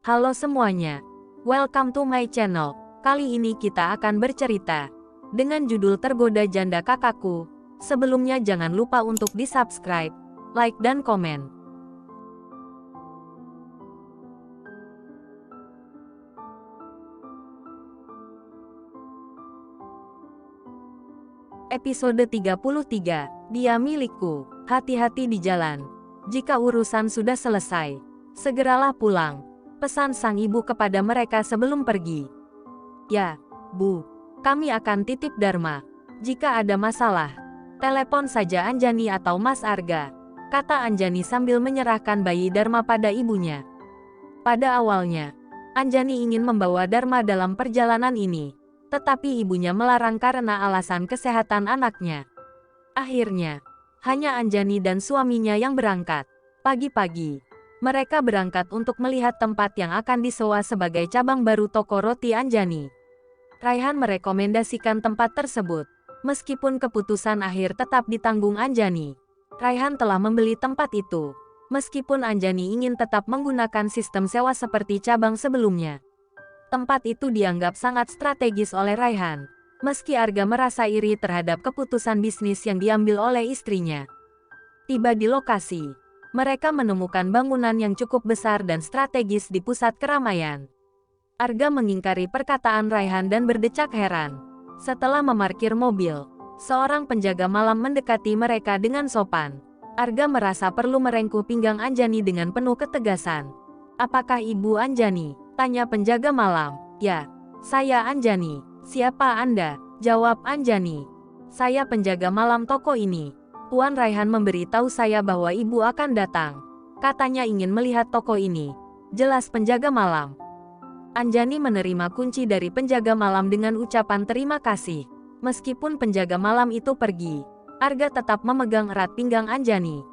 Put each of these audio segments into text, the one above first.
Halo semuanya, welcome to my channel. Kali ini kita akan bercerita dengan judul Tergoda Janda Kakakku. Sebelumnya jangan lupa untuk di-subscribe, like dan komen. Episode 33, Dia Milikku. Hati-hati di jalan. Jika urusan sudah selesai, segeralah pulang, pesan sang ibu kepada mereka sebelum pergi. Ya, Bu, kami akan titip Dharma. Jika ada masalah, telepon saja Anjani atau Mas Arga, kata Anjani sambil menyerahkan bayi Dharma pada ibunya. Pada awalnya, Anjani ingin membawa Dharma dalam perjalanan ini, tetapi ibunya melarang karena alasan kesehatan anaknya. Akhirnya, hanya Anjani dan suaminya yang berangkat. Pagi-pagi, mereka berangkat untuk melihat tempat yang akan disewa sebagai cabang baru toko roti Anjani. Raihan merekomendasikan tempat tersebut, meskipun keputusan akhir tetap ditanggung Anjani. Raihan telah membeli tempat itu, meskipun Anjani ingin tetap menggunakan sistem sewa seperti cabang sebelumnya. Tempat itu dianggap sangat strategis oleh Raihan, meski Arga merasa iri terhadap keputusan bisnis yang diambil oleh istrinya. Tiba di lokasi, mereka menemukan bangunan yang cukup besar dan strategis di pusat keramaian. Arga mengingkari perkataan Raihan dan berdecak heran. Setelah memarkir mobil, seorang penjaga malam mendekati mereka dengan sopan. Arga merasa perlu merengkuh pinggang Anjani dengan penuh ketegasan. "Apakah Ibu Anjani?" tanya penjaga malam. "Ya, saya Anjani. Siapa Anda?" jawab Anjani. "Saya penjaga malam toko ini. Tuan Raihan memberitahu saya bahwa ibu akan datang. Katanya ingin melihat toko ini," jelas penjaga malam. Anjani menerima kunci dari penjaga malam dengan ucapan terima kasih. Meskipun penjaga malam itu pergi, Arga tetap memegang erat pinggang Anjani.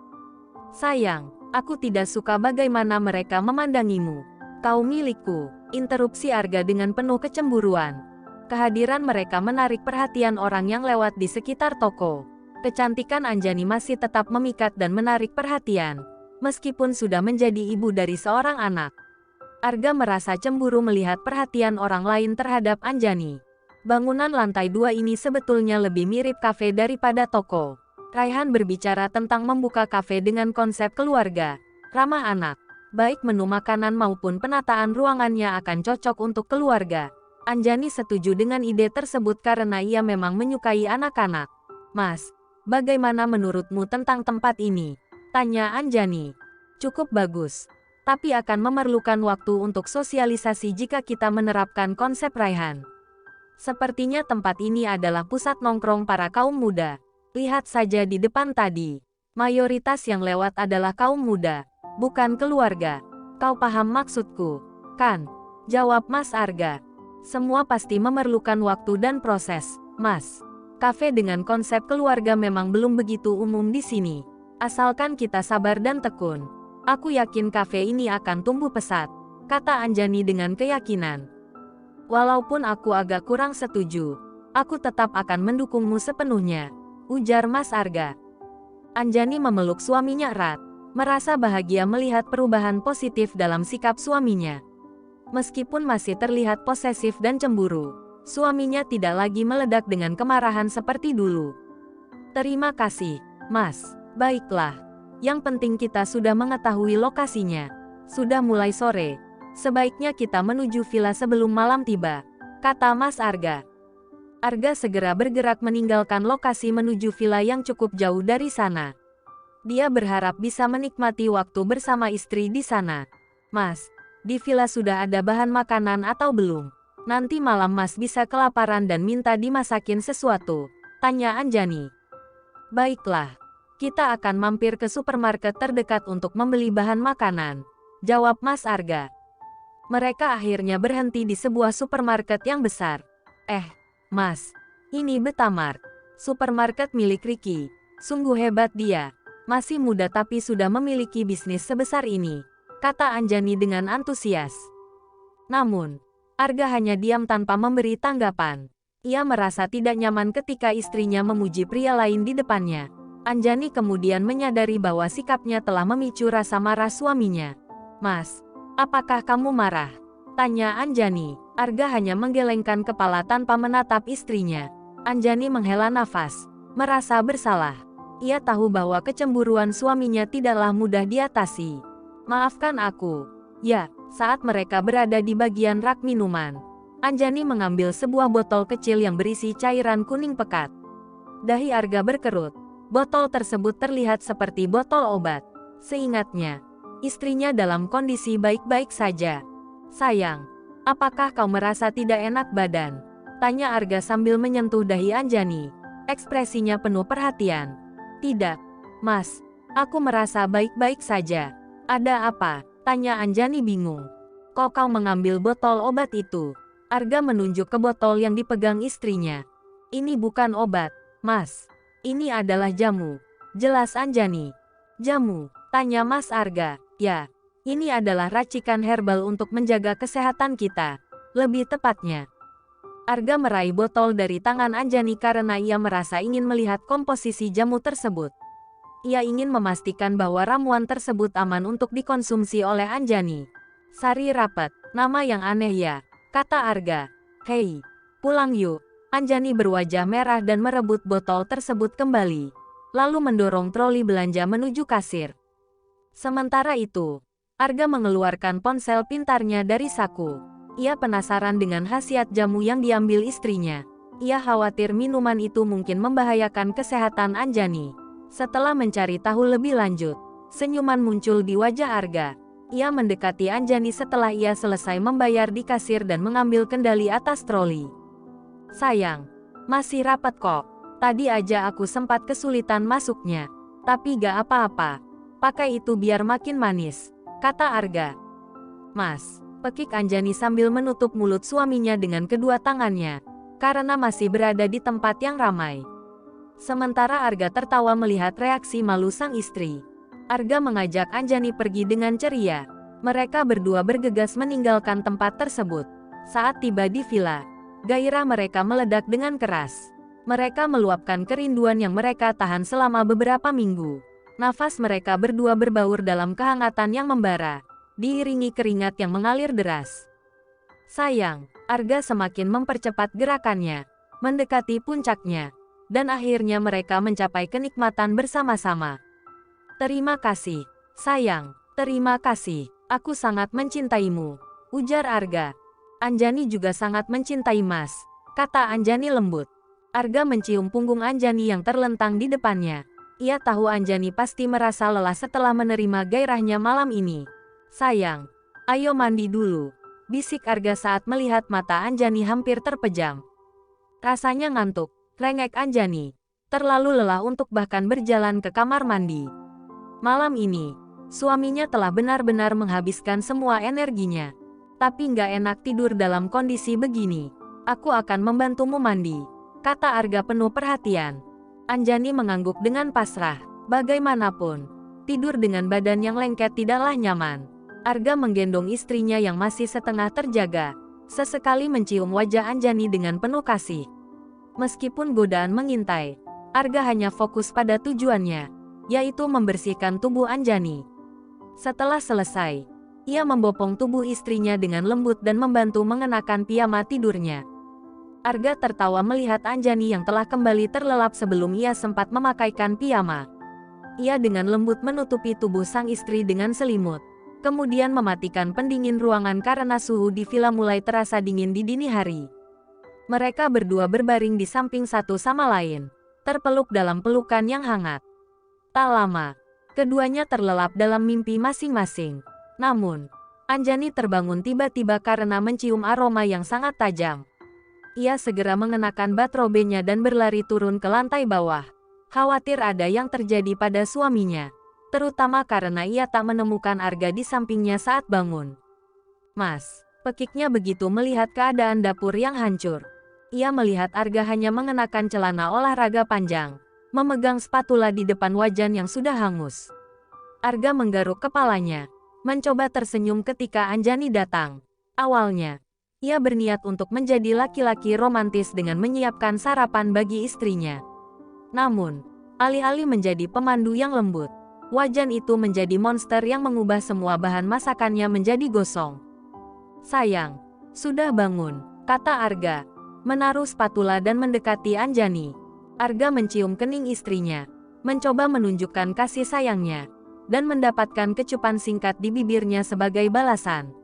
"Sayang, aku tidak suka bagaimana mereka memandangimu. Kau milikku," interupsi Arga dengan penuh kecemburuan. Kehadiran mereka menarik perhatian orang yang lewat di sekitar toko. Kecantikan Anjani masih tetap memikat dan menarik perhatian, meskipun sudah menjadi ibu dari seorang anak. Arga merasa cemburu melihat perhatian orang lain terhadap Anjani. Bangunan lantai 2 ini sebetulnya lebih mirip kafe daripada toko. Raihan berbicara tentang membuka kafe dengan konsep keluarga, ramah anak. Baik menu makanan maupun penataan ruangannya akan cocok untuk keluarga. Anjani setuju dengan ide tersebut karena ia memang menyukai anak-anak. "Mas, bagaimana menurutmu tentang tempat ini?" tanya Anjani. "Cukup bagus, tapi akan memerlukan waktu untuk sosialisasi jika kita menerapkan konsep Raihan. Sepertinya tempat ini adalah pusat nongkrong para kaum muda. Lihat saja di depan tadi. Mayoritas yang lewat adalah kaum muda, bukan keluarga. Kau paham maksudku, kan?" jawab Mas Arga. "Semua pasti memerlukan waktu dan proses, Mas. Kafe dengan konsep keluarga memang belum begitu umum di sini. Asalkan kita sabar dan tekun, aku yakin kafe ini akan tumbuh pesat," kata Anjani dengan keyakinan. "Walaupun aku agak kurang setuju, aku tetap akan mendukungmu sepenuhnya," ujar Mas Arga. Anjani memeluk suaminya erat, merasa bahagia melihat perubahan positif dalam sikap suaminya. Meskipun masih terlihat posesif dan cemburu, suaminya tidak lagi meledak dengan kemarahan seperti dulu. "Terima kasih, Mas. Baiklah. Yang penting kita sudah mengetahui lokasinya. Sudah mulai sore. Sebaiknya kita menuju villa sebelum malam tiba," kata Mas Arga. Arga segera bergerak meninggalkan lokasi menuju villa yang cukup jauh dari sana. Dia berharap bisa menikmati waktu bersama istri di sana. "Mas, di villa sudah ada bahan makanan atau belum? Nanti malam Mas bisa kelaparan dan minta dimasakin sesuatu," tanya Anjani. "Baiklah, kita akan mampir ke supermarket terdekat untuk membeli bahan makanan," jawab Mas Arga. Mereka akhirnya berhenti di sebuah supermarket yang besar. Mas, ini Betamart, supermarket milik Ricky. Sungguh hebat dia. Masih muda tapi sudah memiliki bisnis sebesar ini," kata Anjani dengan antusias. Namun, Arga hanya diam tanpa memberi tanggapan. Ia merasa tidak nyaman ketika istrinya memuji pria lain di depannya. Anjani kemudian menyadari bahwa sikapnya telah memicu rasa marah suaminya. "Mas, Apakah kamu marah? Tanya Anjani. Arga hanya menggelengkan kepala tanpa menatap istrinya. Anjani menghela nafas, merasa bersalah. Ia tahu bahwa kecemburuan suaminya tidaklah mudah diatasi. Maafkan aku. Ya, saat mereka berada di bagian rak minuman, Anjani mengambil sebuah botol kecil yang berisi cairan kuning pekat. Dahi Arga berkerut. Botol tersebut terlihat seperti botol obat. Seingatnya, istrinya dalam kondisi baik-baik saja. Sayang, apakah kau merasa tidak enak badan? Tanya Arga sambil menyentuh dahi Anjani. Ekspresinya penuh perhatian. Tidak, Mas. Aku merasa baik-baik saja. Ada apa? Tanya Anjani bingung. Kok kau mengambil botol obat itu? Arga menunjuk ke botol yang dipegang istrinya. Ini bukan obat, Mas. Ini adalah jamu. Jelas Anjani. Jamu? Tanya Mas Arga. Ya, ini adalah racikan herbal untuk menjaga kesehatan kita. Lebih tepatnya. Arga meraih botol dari tangan Anjani karena ia merasa ingin melihat komposisi jamu tersebut. Ia ingin memastikan bahwa ramuan tersebut aman untuk dikonsumsi oleh Anjani. Sari Rapat, nama yang aneh ya, kata Arga. Hei, pulang yuk. Anjani berwajah merah dan merebut botol tersebut kembali. Lalu mendorong troli belanja menuju kasir. Sementara itu, Arga mengeluarkan ponsel pintarnya dari saku. Ia penasaran dengan khasiat jamu yang diambil istrinya. Ia khawatir minuman itu mungkin membahayakan kesehatan Anjani. Setelah mencari tahu lebih lanjut, senyuman muncul di wajah Arga. Ia mendekati Anjani setelah ia selesai membayar di kasir dan mengambil kendali atas troli. Sayang, masih rapat kok. Tadi aja aku sempat kesulitan masuknya. Tapi gak apa-apa. Pakai itu biar makin manis, kata Arga. Mas, pekik Anjani sambil menutup mulut suaminya dengan kedua tangannya, karena masih berada di tempat yang ramai. Sementara Arga tertawa melihat reaksi malu sang istri. Arga mengajak Anjani pergi dengan ceria. Mereka berdua bergegas meninggalkan tempat tersebut. Saat tiba di villa, gairah mereka meledak dengan keras. Mereka meluapkan kerinduan yang mereka tahan selama beberapa minggu. Nafas mereka berdua berbaur dalam kehangatan yang membara, diiringi keringat yang mengalir deras. Sayang, Arga semakin mempercepat gerakannya, mendekati puncaknya, dan akhirnya mereka mencapai kenikmatan bersama-sama. Terima kasih, sayang, terima kasih, aku sangat mencintaimu, ujar Arga. Anjani juga sangat mencintai Mas, kata Anjani lembut. Arga mencium punggung Anjani yang terlentang di depannya. Ia tahu Anjani pasti merasa lelah setelah menerima gairahnya malam ini. Sayang, ayo mandi dulu, bisik Arga saat melihat mata Anjani hampir terpejam. Rasanya ngantuk, rengek Anjani. Terlalu lelah untuk bahkan berjalan ke kamar mandi. Malam ini, suaminya telah benar-benar menghabiskan semua energinya. Tapi nggak enak tidur dalam kondisi begini. Aku akan membantumu mandi, kata Arga penuh perhatian. Anjani mengangguk dengan pasrah. Bagaimanapun, tidur dengan badan yang lengket tidaklah nyaman. Arga menggendong istrinya yang masih setengah terjaga. Sesekali mencium wajah Anjani dengan penuh kasih. Meskipun godaan mengintai, Arga hanya fokus pada tujuannya, yaitu membersihkan tubuh Anjani. Setelah selesai, ia membopong tubuh istrinya dengan lembut dan membantu mengenakan piyama tidurnya. Arga tertawa melihat Anjani yang telah kembali terlelap sebelum ia sempat memakaikan piyama. Ia dengan lembut menutupi tubuh sang istri dengan selimut, kemudian mematikan pendingin ruangan karena suhu di villa mulai terasa dingin di dini hari. Mereka berdua berbaring di samping satu sama lain, terpeluk dalam pelukan yang hangat. Tak lama, keduanya terlelap dalam mimpi masing-masing. Namun, Anjani terbangun tiba-tiba karena mencium aroma yang sangat tajam. Ia segera mengenakan batrobenya dan berlari turun ke lantai bawah. Khawatir ada yang terjadi pada suaminya, terutama karena ia tak menemukan Arga di sampingnya saat bangun. Mas, pekiknya begitu melihat keadaan dapur yang hancur. Ia melihat Arga hanya mengenakan celana olahraga panjang, memegang spatula di depan wajan yang sudah hangus. Arga menggaruk kepalanya, mencoba tersenyum ketika Anjani datang. Awalnya, ia berniat untuk menjadi laki-laki romantis dengan menyiapkan sarapan bagi istrinya. Namun, alih-alih menjadi pemandu yang lembut, Wajan itu menjadi monster yang mengubah semua bahan masakannya menjadi gosong. Sayang, sudah bangun, kata Arga, menaruh spatula dan mendekati Anjani. Arga mencium kening istrinya, mencoba menunjukkan kasih sayangnya, dan mendapatkan kecupan singkat di bibirnya sebagai balasan.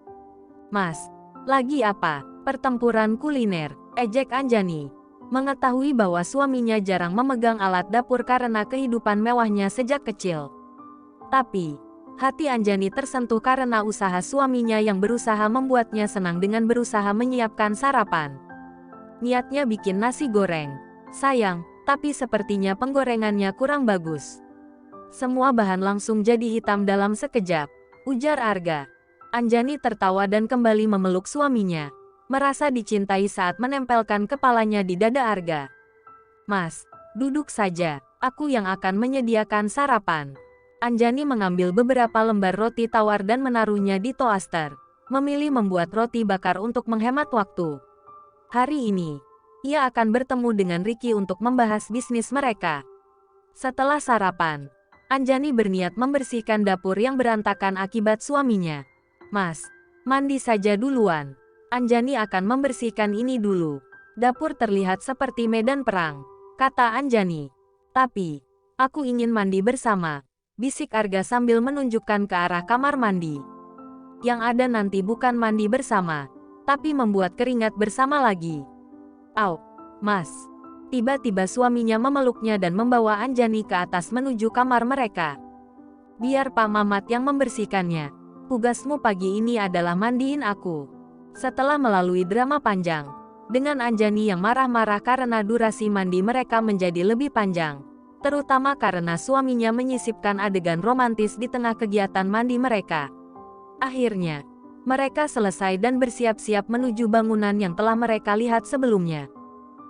Mas, lagi apa? Pertempuran kuliner, ejek Anjani. Mengetahui bahwa suaminya jarang memegang alat dapur karena kehidupan mewahnya sejak kecil. Tapi, hati Anjani tersentuh karena usaha suaminya yang berusaha membuatnya senang dengan berusaha menyiapkan sarapan. Niatnya bikin nasi goreng. Sayang, tapi sepertinya penggorengannya kurang bagus. Semua bahan langsung jadi hitam dalam sekejap, ujar Arga. Anjani tertawa dan kembali memeluk suaminya, merasa dicintai saat menempelkan kepalanya di dada Arga. Mas, duduk saja, aku yang akan menyediakan sarapan. Anjani mengambil beberapa lembar roti tawar dan menaruhnya di toaster, memilih membuat roti bakar untuk menghemat waktu. Hari ini, ia akan bertemu dengan Ricky untuk membahas bisnis mereka. Setelah sarapan, Anjani berniat membersihkan dapur yang berantakan akibat suaminya. Mas, mandi saja duluan. Anjani akan membersihkan ini dulu. Dapur terlihat seperti medan perang, kata Anjani. Tapi, aku ingin mandi bersama, bisik Arga sambil menunjukkan ke arah kamar mandi. Yang ada nanti bukan mandi bersama, tapi membuat keringat bersama lagi. Au, Mas. Tiba-tiba suaminya memeluknya dan membawa Anjani ke atas menuju kamar mereka. Biar Pak Mamat yang membersihkannya. Tugasmu pagi ini adalah mandiin aku. Setelah melalui drama panjang, dengan Anjani yang marah-marah karena durasi mandi mereka menjadi lebih panjang, terutama karena suaminya menyisipkan adegan romantis di tengah kegiatan mandi mereka. Akhirnya, mereka selesai dan bersiap-siap menuju bangunan yang telah mereka lihat sebelumnya.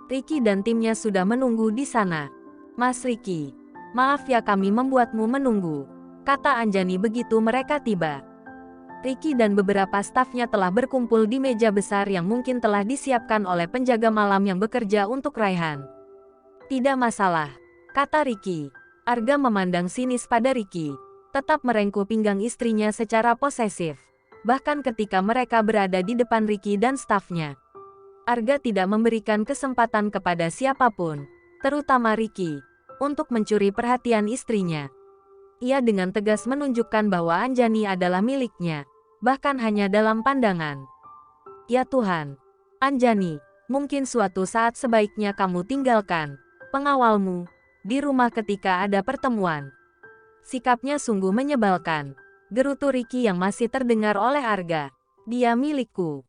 Ricky dan timnya sudah menunggu di sana. Mas Ricky, maaf ya kami membuatmu menunggu, kata Anjani begitu mereka tiba. Ricky dan beberapa stafnya telah berkumpul di meja besar yang mungkin telah disiapkan oleh penjaga malam yang bekerja untuk Raihan. Tidak masalah, kata Ricky. Arga memandang sinis pada Ricky, tetap merengkuh pinggang istrinya secara posesif. Bahkan ketika mereka berada di depan Ricky dan stafnya, Arga tidak memberikan kesempatan kepada siapapun, terutama Ricky, untuk mencuri perhatian istrinya. Ia dengan tegas menunjukkan bahwa Anjani adalah miliknya, bahkan hanya dalam pandangan. Ya Tuhan, Anjani, mungkin suatu saat sebaiknya kamu tinggalkan pengawalmu di rumah ketika ada pertemuan. Sikapnya sungguh menyebalkan, gerutu Ricky yang masih terdengar oleh Arga. Dia milikku.